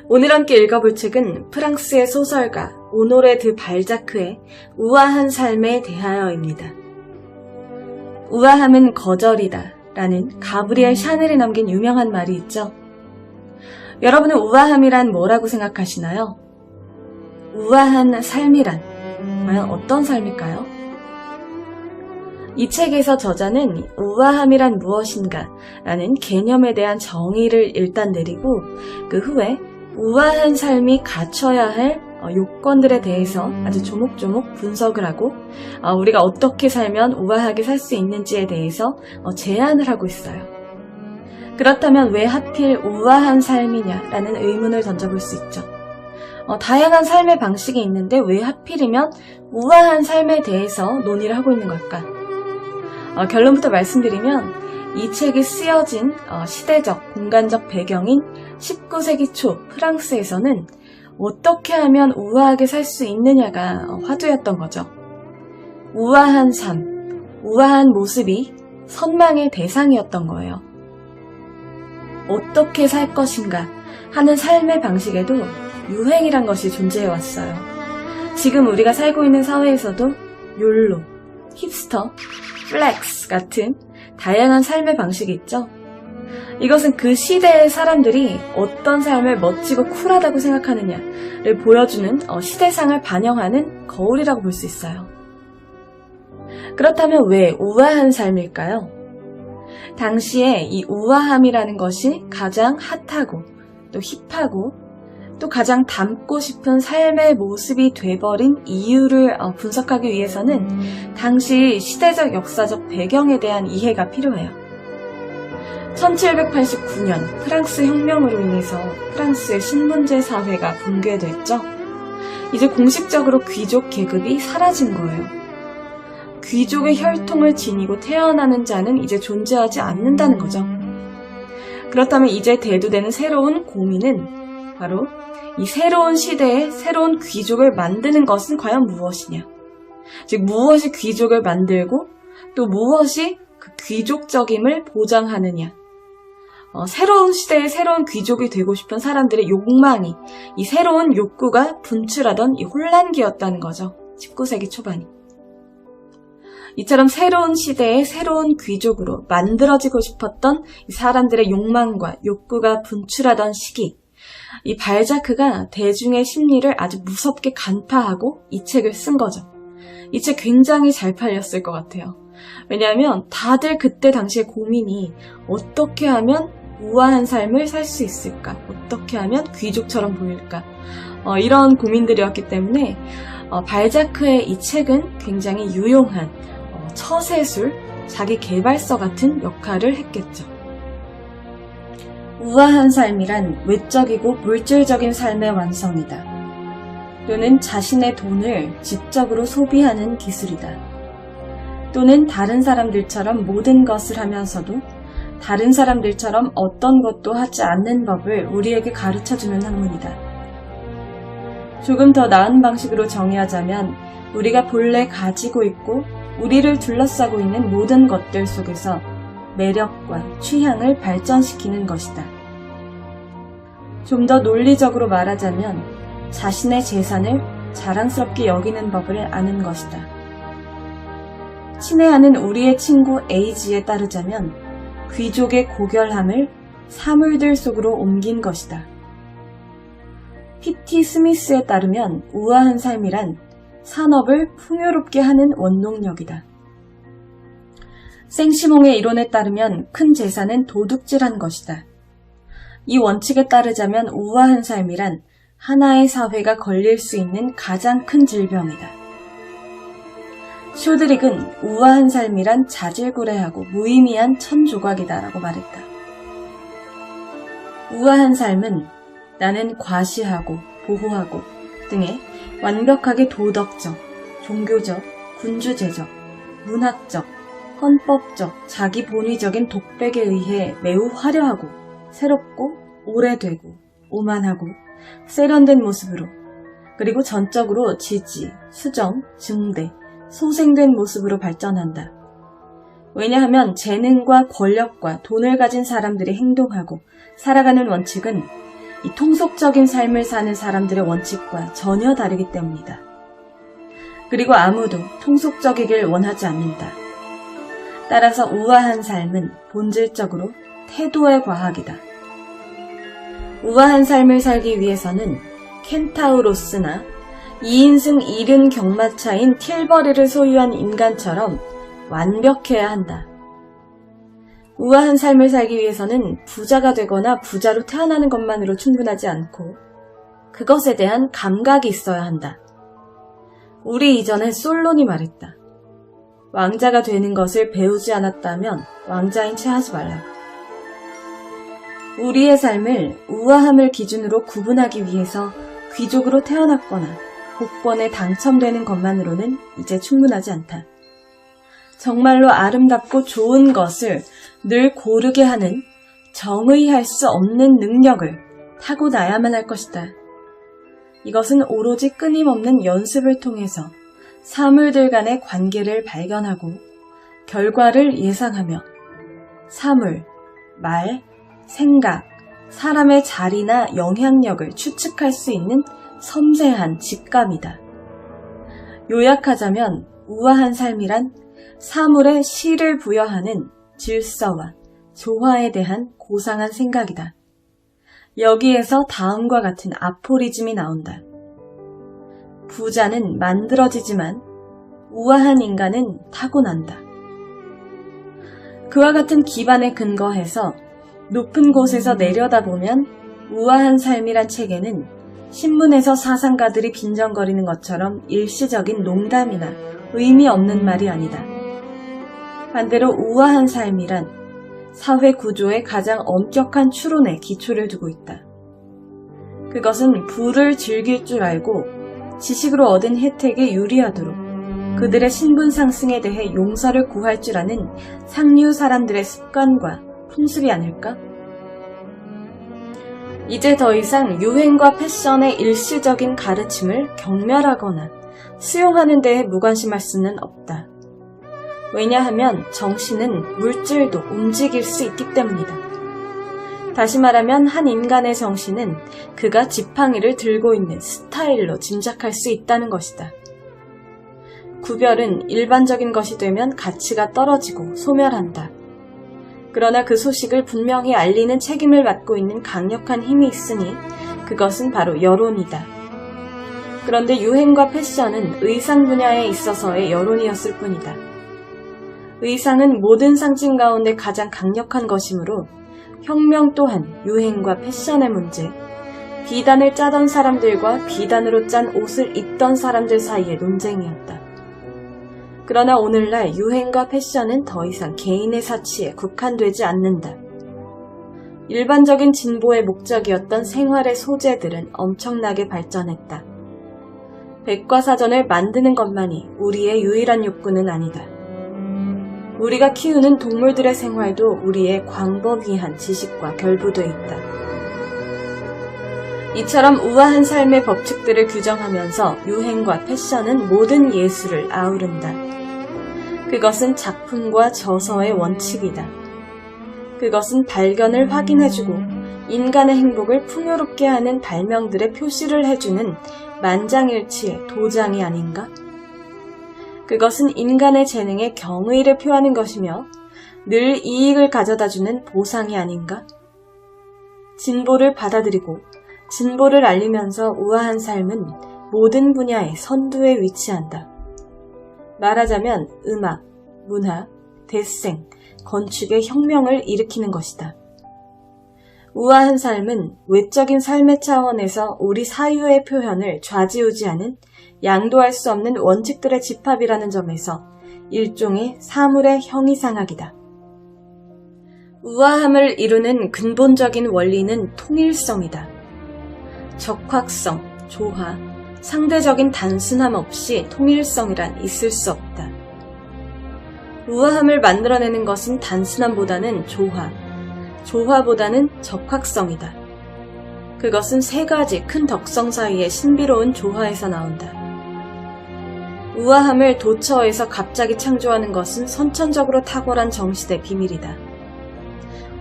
오늘 함께 읽어볼 책은 프랑스의 소설가 오노레 드 발자크의 우아한 삶에 대하여입니다. 우아함은 거절이다 라는 가브리엘 샤넬이 남긴 유명한 말이 있죠. 여러분은 우아함이란 뭐라고 생각하시나요? 우아한 삶이란 과연 어떤 삶일까요? 이 책에서 저자는 우아함이란 무엇인가 라는 개념에 대한 정의를 일단 내리고 그 후에 우아한 삶이 갖춰야 할 요건들에 대해서 아주 조목조목 분석을 하고 우리가 어떻게 살면 우아하게 살 수 있는지에 대해서 제안을 하고 있어요. 그렇다면 왜 하필 우아한 삶이냐라는 의문을 던져볼 수 있죠. 다양한 삶의 방식이 있는데 왜 하필이면 우아한 삶에 대해서 논의를 하고 있는 걸까? 결론부터 말씀드리면 이 책이 쓰여진 시대적, 공간적 배경인 19세기 초 프랑스에서는 어떻게 하면 우아하게 살 수 있느냐가 화두였던 거죠. 우아한 삶, 우아한 모습이 선망의 대상이었던 거예요. 어떻게 살 것인가 하는 삶의 방식에도 유행이란 것이 존재해왔어요. 지금 우리가 살고 있는 사회에서도 욜로, 힙스터, 플렉스 같은 다양한 삶의 방식이 있죠. 이것은 그 시대의 사람들이 어떤 삶을 멋지고 쿨하다고 생각하느냐를 보여주는 시대상을 반영하는 거울이라고 볼 수 있어요. 그렇다면 왜 우아한 삶일까요? 당시에 이 우아함이라는 것이 가장 핫하고 또 힙하고 또 가장 닮고 싶은 삶의 모습이 돼버린 이유를 분석하기 위해서는 당시 시대적 역사적 배경에 대한 이해가 필요해요. 1789년 프랑스 혁명으로 인해서 프랑스의 신분제 사회가 붕괴됐죠. 이제 공식적으로 귀족 계급이 사라진 거예요. 귀족의 혈통을 지니고 태어나는 자는 이제 존재하지 않는다는 거죠. 그렇다면 이제 대두되는 새로운 고민은 바로 이 새로운 시대에 새로운 귀족을 만드는 것은 과연 무엇이냐? 즉 무엇이 귀족을 만들고 또 무엇이 그 귀족적임을 보장하느냐? 새로운 시대에 새로운 귀족이 되고 싶은 사람들의 욕망이 이 새로운 욕구가 분출하던 이 혼란기였다는 거죠. 19세기 초반이. 이처럼 새로운 시대에 새로운 귀족으로 만들어지고 싶었던 이 사람들의 욕망과 욕구가 분출하던 시기, 이 발자크가 대중의 심리를 아주 무섭게 간파하고 이 책을 쓴 거죠. 이 책 굉장히 잘 팔렸을 것 같아요. 왜냐하면 다들 그때 당시의 고민이 어떻게 하면 우아한 삶을 살 수 있을까? 어떻게 하면 귀족처럼 보일까? 이런 고민들이었기 때문에 발자크의 이 책은 굉장히 유용한 처세술, 자기 개발서 같은 역할을 했겠죠. 우아한 삶이란 외적이고 물질적인 삶의 완성이다. 또는 자신의 돈을 지적으로 소비하는 기술이다. 또는 다른 사람들처럼 모든 것을 하면서도 다른 사람들처럼 어떤 것도 하지 않는 법을 우리에게 가르쳐주는 학문이다. 조금 더 나은 방식으로 정의하자면 우리가 본래 가지고 있고 우리를 둘러싸고 있는 모든 것들 속에서 매력과 취향을 발전시키는 것이다. 좀 더 논리적으로 말하자면 자신의 재산을 자랑스럽게 여기는 법을 아는 것이다. 친애하는 우리의 친구 에이지에 따르자면 귀족의 고결함을 사물들 속으로 옮긴 것이다. 피티 스미스에 따르면 우아한 삶이란 산업을 풍요롭게 하는 원동력이다. 생시몽의 이론에 따르면 큰 재산은 도둑질한 것이다. 이 원칙에 따르자면 우아한 삶이란 하나의 사회가 걸릴 수 있는 가장 큰 질병이다. 쇼드릭은 우아한 삶이란 자질구레하고 무의미한 천조각이다 라고 말했다. 우아한 삶은 나는 과시하고 보호하고 등의 완벽하게 도덕적, 종교적, 군주제적, 문학적, 헌법적, 자기 본위적인 독백에 의해 매우 화려하고 새롭고 오래되고 오만하고 세련된 모습으로 그리고 전적으로 지지, 수정, 증대, 소생된 모습으로 발전한다. 왜냐하면 재능과 권력과 돈을 가진 사람들이 행동하고 살아가는 원칙은 이 통속적인 삶을 사는 사람들의 원칙과 전혀 다르기 때문이다. 그리고 아무도 통속적이길 원하지 않는다. 따라서 우아한 삶은 본질적으로 태도의 과학이다. 우아한 삶을 살기 위해서는 켄타우로스나 2인승 1륜 경마차인 틸버리를 소유한 인간처럼 완벽해야 한다. 우아한 삶을 살기 위해서는 부자가 되거나 부자로 태어나는 것만으로 충분하지 않고 그것에 대한 감각이 있어야 한다. 우리 이전에 솔론이 말했다. 왕자가 되는 것을 배우지 않았다면 왕자인 채 하지 말라. 우리의 삶을 우아함을 기준으로 구분하기 위해서 귀족으로 태어났거나 복권에 당첨되는 것만으로는 이제 충분하지 않다. 정말로 아름답고 좋은 것을 늘 고르게 하는 정의할 수 없는 능력을 타고나야만 할 것이다. 이것은 오로지 끊임없는 연습을 통해서 사물들 간의 관계를 발견하고 결과를 예상하며 사물, 말, 생각, 사람의 자리나 영향력을 추측할 수 있는 섬세한 직감이다. 요약하자면 우아한 삶이란 사물에 시를 부여하는 질서와 조화에 대한 고상한 생각이다. 여기에서 다음과 같은 아포리즘이 나온다. 부자는 만들어지지만 우아한 인간은 타고난다. 그와 같은 기반에 근거해서 높은 곳에서 내려다보면 우아한 삶이란 책에는 신문에서 사상가들이 빈정거리는 것처럼 일시적인 농담이나 의미 없는 말이 아니다. 반대로 우아한 삶이란 사회 구조의 가장 엄격한 추론에 기초를 두고 있다. 그것은 부를 즐길 줄 알고 지식으로 얻은 혜택에 유리하도록 그들의 신분 상승에 대해 용서를 구할 줄 아는 상류 사람들의 습관과 풍습이 아닐까? 이제 더 이상 유행과 패션의 일시적인 가르침을 경멸하거나 수용하는 데에 무관심할 수는 없다. 왜냐하면 정신은 물질도 움직일 수 있기 때문이다. 다시 말하면 한 인간의 정신은 그가 지팡이를 들고 있는 스타일로 짐작할 수 있다는 것이다. 구별은 일반적인 것이 되면 가치가 떨어지고 소멸한다. 그러나 그 소식을 분명히 알리는 책임을 맡고 있는 강력한 힘이 있으니 그것은 바로 여론이다. 그런데 유행과 패션은 의상 분야에 있어서의 여론이었을 뿐이다. 의상은 모든 상징 가운데 가장 강력한 것이므로 혁명 또한 유행과 패션의 문제, 비단을 짜던 사람들과 비단으로 짠 옷을 입던 사람들 사이의 논쟁이었다. 그러나 오늘날 유행과 패션은 더 이상 개인의 사치에 국한되지 않는다. 일반적인 진보의 목적이었던 생활의 소재들은 엄청나게 발전했다. 백과사전을 만드는 것만이 우리의 유일한 욕구는 아니다. 우리가 키우는 동물들의 생활도 우리의 광범위한 지식과 결부되어 있다. 이처럼 우아한 삶의 법칙들을 규정하면서 유행과 패션은 모든 예술을 아우른다. 그것은 작품과 저서의 원칙이다. 그것은 발견을 확인해주고 인간의 행복을 풍요롭게 하는 발명들의 표시를 해주는 만장일치의 도장이 아닌가? 그것은 인간의 재능에 경의를 표하는 것이며 늘 이익을 가져다주는 보상이 아닌가? 진보를 받아들이고 진보를 알리면서 우아한 삶은 모든 분야의 선두에 위치한다. 말하자면 음악, 문화, 대생, 건축의 혁명을 일으키는 것이다. 우아한 삶은 외적인 삶의 차원에서 우리 사유의 표현을 좌지우지하는 양도할 수 없는 원칙들의 집합이라는 점에서 일종의 사물의 형이상학이다. 우아함을 이루는 근본적인 원리는 통일성이다. 적확성, 조화, 상대적인 단순함 없이 통일성이란 있을 수 없다. 우아함을 만들어내는 것은 단순함보다는 조화, 조화보다는 적확성이다. 그것은 세 가지 큰 덕성 사이의 신비로운 조화에서 나온다. 우아함을 도처에서 갑자기 창조하는 것은 선천적으로 탁월한 정신의 비밀이다.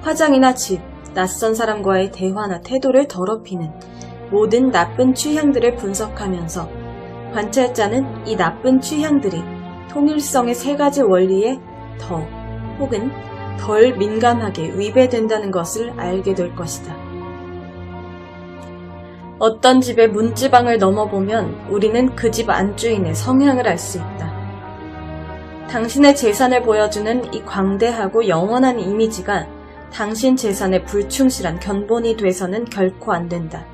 화장이나 집, 낯선 사람과의 대화나 태도를 더럽히는 모든 나쁜 취향들을 분석하면서 관찰자는 이 나쁜 취향들이 통일성의 세 가지 원리에 더 혹은 덜 민감하게 위배된다는 것을 알게 될 것이다. 어떤 집의 문지방을 넘어보면 우리는 그 집 안주인의 성향을 알 수 있다. 당신의 재산을 보여주는 이 광대하고 영원한 이미지가 당신 재산에 불충실한 견본이 돼서는 결코 안 된다.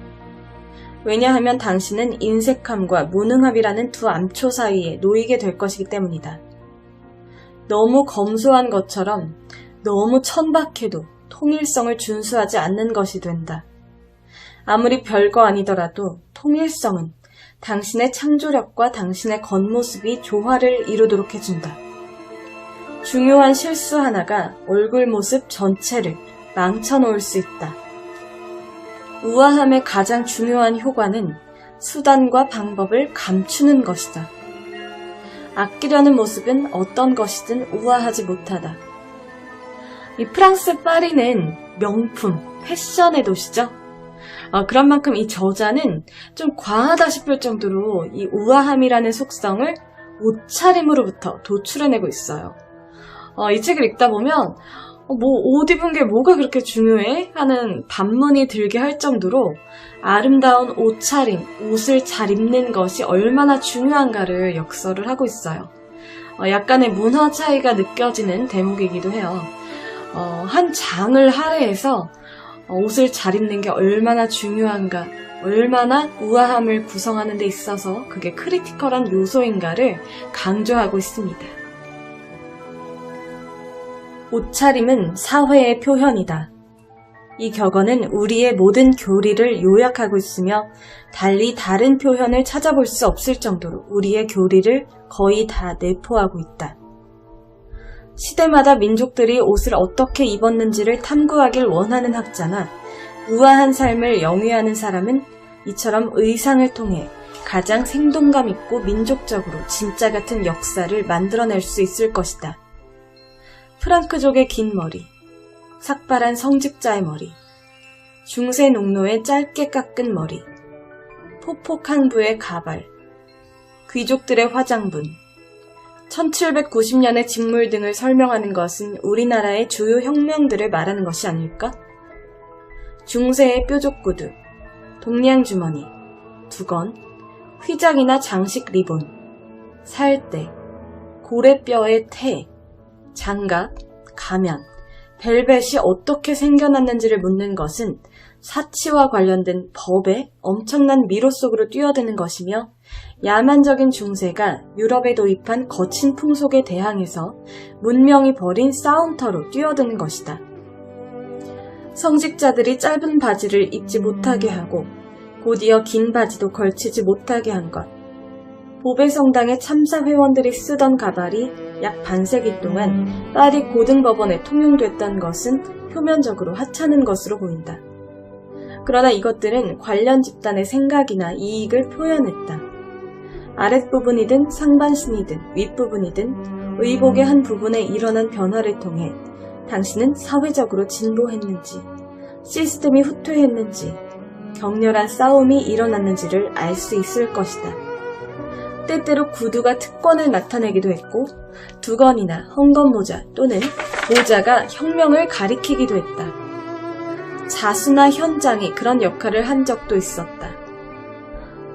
왜냐하면 당신은 인색함과 무능함이라는 두 암초 사이에 놓이게 될 것이기 때문이다. 너무 검소한 것처럼 너무 천박해도 통일성을 준수하지 않는 것이 된다. 아무리 별거 아니더라도 통일성은 당신의 창조력과 당신의 겉모습이 조화를 이루도록 해준다. 중요한 실수 하나가 얼굴 모습 전체를 망쳐놓을 수 있다. 우아함의 가장 중요한 효과는 수단과 방법을 감추는 것이다. 아끼려는 모습은 어떤 것이든 우아하지 못하다. 이 프랑스 파리는 명품, 패션의 도시죠. 그런 만큼 이 저자는 좀 과하다 싶을 정도로 이 우아함이라는 속성을 옷차림으로부터 도출해내고 있어요. 이 책을 읽다 보면 옷 입은 게 뭐가 그렇게 중요해? 하는 반문이 들게 할 정도로 아름다운 옷차림, 옷을 잘 입는 것이 얼마나 중요한가를 역설을 하고 있어요. 약간의 문화 차이가 느껴지는 대목이기도 해요. 한 장을 할애해서 옷을 잘 입는 게 얼마나 중요한가, 얼마나 우아함을 구성하는 데 있어서 그게 크리티컬한 요소인가를 강조하고 있습니다. 옷차림은 사회의 표현이다. 이 격언은 우리의 모든 교리를 요약하고 있으며 달리 다른 표현을 찾아볼 수 없을 정도로 우리의 교리를 거의 다 내포하고 있다. 시대마다 민족들이 옷을 어떻게 입었는지를 탐구하길 원하는 학자나 우아한 삶을 영위하는 사람은 이처럼 의상을 통해 가장 생동감 있고 민족적으로 진짜 같은 역사를 만들어낼 수 있을 것이다. 프랑크족의 긴 머리, 삭발한 성직자의 머리, 중세 농노의 짧게 깎은 머리, 포폭항부의 가발, 귀족들의 화장분, 1790년의 직물 등을 설명하는 것은 우리나라의 주요 혁명들을 말하는 것이 아닐까? 중세의 뾰족구두, 동냥주머니, 두건, 휘장이나 장식 리본, 살대, 고래뼈의 태, 장갑, 가면, 벨벳이 어떻게 생겨났는지를 묻는 것은 사치와 관련된 법의 엄청난 미로 속으로 뛰어드는 것이며 야만적인 중세가 유럽에 도입한 거친 풍속에 대항해서 문명이 벌인 싸움터로 뛰어드는 것이다. 성직자들이 짧은 바지를 입지 못하게 하고 곧이어 긴 바지도 걸치지 못하게 한 것. 보베 성당의 참사 회원들이 쓰던 가발이 약 반세기 동안 파리 고등법원에 통용됐던 것은 표면적으로 하찮은 것으로 보인다. 그러나 이것들은 관련 집단의 생각이나 이익을 표현했다. 아랫부분이든 상반신이든 윗부분이든 의복의 한 부분에 일어난 변화를 통해 당신은 사회적으로 진보했는지, 시스템이 후퇴했는지, 격렬한 싸움이 일어났는지를 알 수 있을 것이다. 때때로 구두가 특권을 나타내기도 했고 두건이나 헝겊모자 또는 모자가 혁명을 가리키기도 했다. 자수나 현장이 그런 역할을 한 적도 있었다.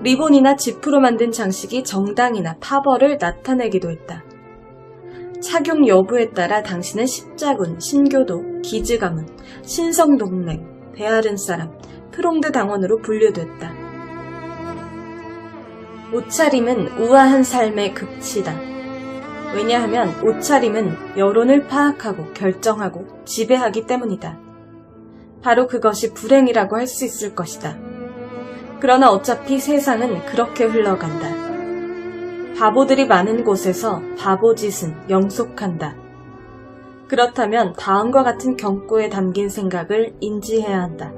리본이나 지프로 만든 장식이 정당이나 파벌을 나타내기도 했다. 착용 여부에 따라 당신은 십자군, 신교도, 기즈가문, 신성동맹, 베아른 사람, 프롱드 당원으로 분류됐다. 옷차림은 우아한 삶의 극치다. 왜냐하면 옷차림은 여론을 파악하고 결정하고 지배하기 때문이다. 바로 그것이 불행이라고 할 수 있을 것이다. 그러나 어차피 세상은 그렇게 흘러간다. 바보들이 많은 곳에서 바보짓은 영속한다. 그렇다면 다음과 같은 경고에 담긴 생각을 인지해야 한다.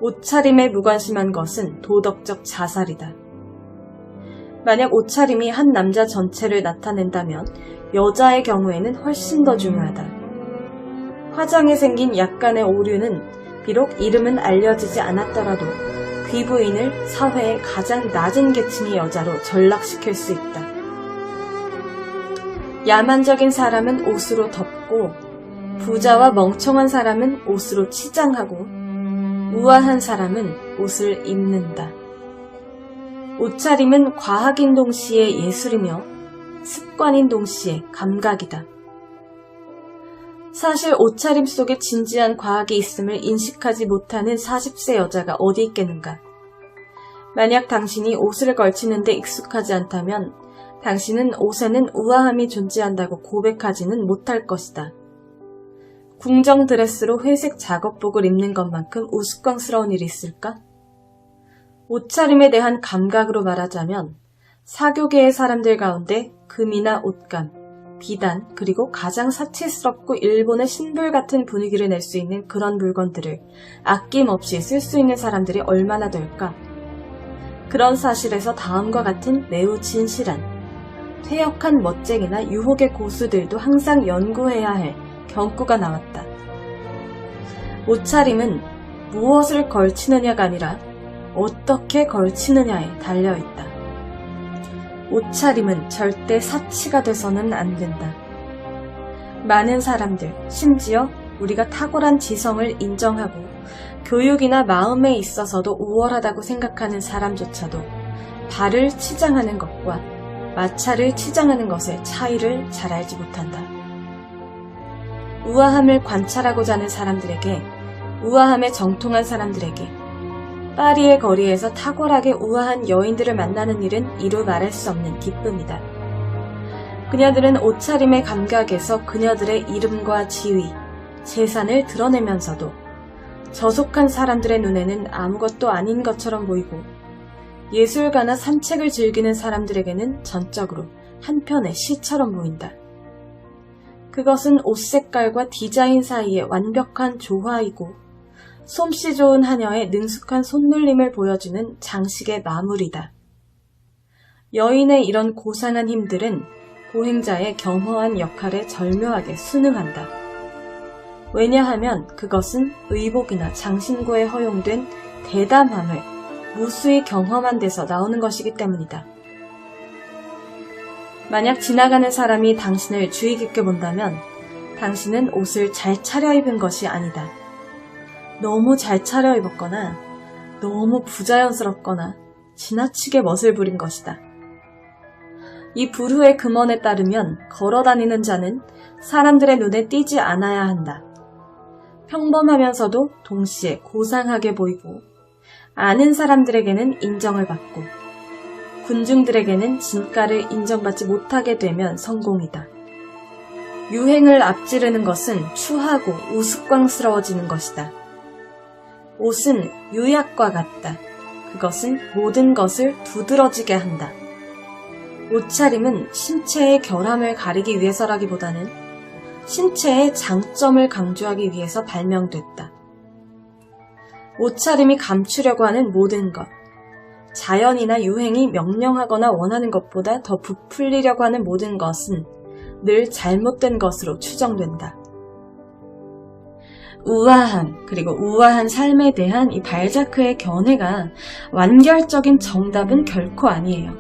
옷차림에 무관심한 것은 도덕적 자살이다. 만약 옷차림이 한 남자 전체를 나타낸다면 여자의 경우에는 훨씬 더 중요하다. 화장에 생긴 약간의 오류는 비록 이름은 알려지지 않았더라도 귀부인을 사회의 가장 낮은 계층의 여자로 전락시킬 수 있다. 야만적인 사람은 옷으로 덮고 부자와 멍청한 사람은 옷으로 치장하고 우아한 사람은 옷을 입는다. 옷차림은 과학인 동시에 예술이며 습관인 동시에 감각이다. 사실 옷차림 속에 진지한 과학이 있음을 인식하지 못하는 40세 여자가 어디 있겠는가. 만약 당신이 옷을 걸치는데 익숙하지 않다면 당신은 옷에는 우아함이 존재한다고 고백하지는 못할 것이다. 궁정 드레스로 회색 작업복을 입는 것만큼 우스꽝스러운 일이 있을까? 옷차림에 대한 감각으로 말하자면 사교계의 사람들 가운데 금이나 옷감, 비단, 그리고 가장 사치스럽고 일본의 신불 같은 분위기를 낼 수 있는 그런 물건들을 아낌없이 쓸 수 있는 사람들이 얼마나 될까? 그런 사실에서 다음과 같은 매우 진실한, 퇴역한 멋쟁이나 유혹의 고수들도 항상 연구해야 할 경구가 나왔다. 옷차림은 무엇을 걸치느냐가 아니라 어떻게 걸치느냐에 달려있다. 옷차림은 절대 사치가 돼서는 안 된다. 많은 사람들, 심지어 우리가 탁월한 지성을 인정하고 교육이나 마음에 있어서도 우월하다고 생각하는 사람조차도 발을 치장하는 것과 마찰을 치장하는 것의 차이를 잘 알지 못한다. 우아함을 관찰하고자 하는 사람들에게, 우아함에 정통한 사람들에게 파리의 거리에서 탁월하게 우아한 여인들을 만나는 일은 이루 말할 수 없는 기쁨이다. 그녀들은 옷차림의 감각에서 그녀들의 이름과 지위, 재산을 드러내면서도 저속한 사람들의 눈에는 아무것도 아닌 것처럼 보이고 예술가나 산책을 즐기는 사람들에게는 전적으로 한편의 시처럼 보인다. 그것은 옷 색깔과 디자인 사이의 완벽한 조화이고 솜씨 좋은 하녀의 능숙한 손놀림을 보여주는 장식의 마무리다. 여인의 이런 고상한 힘들은 보행자의 겸허한 역할에 절묘하게 순응한다. 왜냐하면 그것은 의복이나 장신구에 허용된 대담함을 무수히 경험한 데서 나오는 것이기 때문이다. 만약 지나가는 사람이 당신을 주의 깊게 본다면 당신은 옷을 잘 차려입은 것이 아니다. 너무 잘 차려입었거나 너무 부자연스럽거나 지나치게 멋을 부린 것이다. 이 불후의 금언에 따르면 걸어다니는 자는 사람들의 눈에 띄지 않아야 한다. 평범하면서도 동시에 고상하게 보이고 아는 사람들에게는 인정을 받고 군중들에게는 진가를 인정받지 못하게 되면 성공이다. 유행을 앞지르는 것은 추하고 우스꽝스러워지는 것이다. 옷은 유약과 같다. 그것은 모든 것을 두드러지게 한다. 옷차림은 신체의 결함을 가리기 위해서라기보다는 신체의 장점을 강조하기 위해서 발명됐다. 옷차림이 감추려고 하는 모든 것, 자연이나 유행이 명령하거나 원하는 것보다 더 부풀리려고 하는 모든 것은 늘 잘못된 것으로 추정된다. 우아함, 그리고 우아한 삶에 대한 이 발자크의 견해가 완결적인 정답은 결코 아니에요.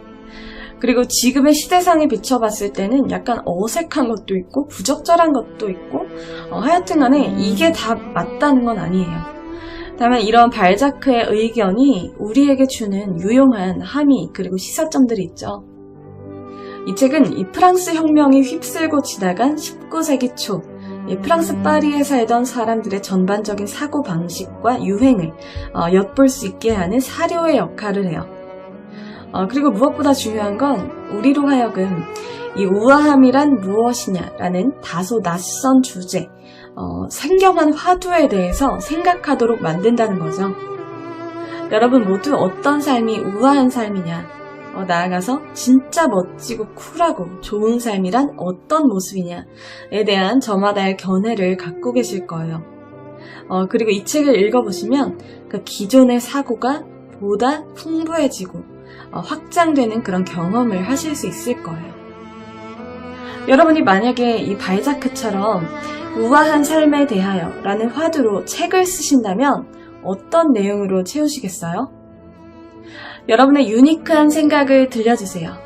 그리고 지금의 시대상에 비춰봤을 때는 약간 어색한 것도 있고 부적절한 것도 있고 하여튼 간에 이게 다 맞다는 건 아니에요. 다만 이런 발자크의 의견이 우리에게 주는 유용한 함의 그리고 시사점들이 있죠. 이 책은 이 프랑스 혁명이 휩쓸고 지나간 19세기 초 프랑스 파리에 살던 사람들의 전반적인 사고방식과 유행을 엿볼 수 있게 하는 사료의 역할을 해요. 그리고 무엇보다 중요한 건 우리로 하여금 이 우아함이란 무엇이냐라는 다소 낯선 주제, 생경한 화두에 대해서 생각하도록 만든다는 거죠. 여러분 모두 어떤 삶이 우아한 삶이냐, 나아가서 진짜 멋지고 쿨하고 좋은 삶이란 어떤 모습이냐에 대한 저마다의 견해를 갖고 계실 거예요. 그리고 이 책을 읽어보시면 그 기존의 사고가 보다 풍부해지고 확장되는 그런 경험을 하실 수 있을 거예요. 여러분이 만약에 이 발자크처럼 우아한 삶에 대하여 라는 화두로 책을 쓰신다면 어떤 내용으로 채우시겠어요? 여러분의 유니크한 생각을 들려주세요.